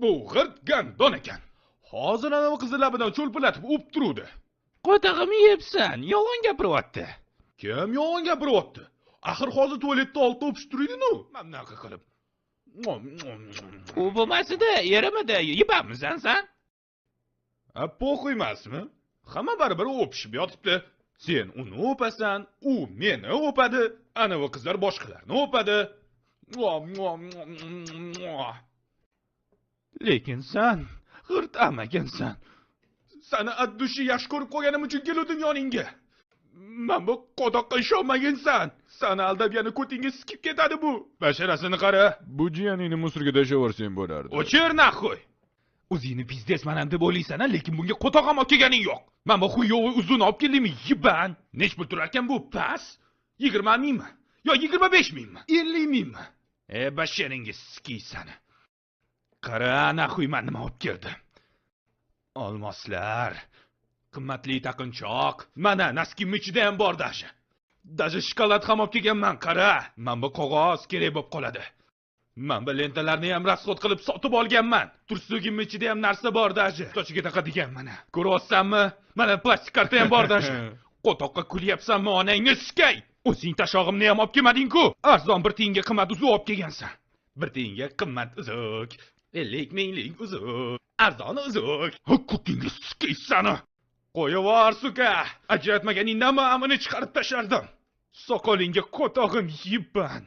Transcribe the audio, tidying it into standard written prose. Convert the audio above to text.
Bu g'irt gandon ekan. Hozir ana qizni labidan cho'lpilatib o'pib turuvdi. Qotog'imni yebsan, yolg'on gapiryapti. Kim yolg'on gapiryapti? Axir hozir tualetda olti o'pish turaydi-nu. Mana bunaqa qilib. U bo'lmasida, yerimida yebamisan sen? Po'q emasmi? Hamma baribir o'pishib yotibdi. Sen uni o'pasan, u meni o'padi, anavi qizlar boshqalarni o'padi. Lekin sen g'irt amagansan. Sani addushi yaxshi ko'rib qo'yganim uchun keldim yoningga. Men bu qodoqqa ishonmagansan. Sani aldab yana ko'tingga sikib ketadi bu. Basharasini qara. Bu jiyaningni musorga tashlavorsang bo'lardi. O'chir naxoy. O'zingni bizdesman deb o'ylaysan, lekin bunga qo'toq ham olib kelganing yo'q. Men bu xuyovi uzun olib keldimmi? Yiban. Nech pul turar ekan bu pas? 20 mingmi? Yo 25 mingmi? 50 mingmi? Basharingiz sikiysan. Qara, naxoy men nima olib keldim? Olmoslar, qimmatli taqinchoq, mana naskimning ichida ham bor dashi. Dashi shokolad ham olib kelganman, qara. Men bu qog'oz kerak bo'lib qoladi. Men bu lentalarni ham rasxod qilib sotib olganman. Tursugimning ichida ham narsa bor dashi. Sochiga taqadigan mana. Ko'ryapsanmi? Mana plastik karta ham bor dashi. Qo'toqqa kulyapsanmi, onangni sikay. O'zing tashog'imni ham olib kelmading-ku. Arzon bir tiyinga qimmat uzuk olib kelgansan. Bir tiyinga qimmat uzuk. 50 minglik uzuk. Arzon uzuk. Ko'tingga sikaysan. Qo'yavor, suka. Ajratmaganingdan amini chiqarib tashardim. Soqolingga qo'tog'im yibban.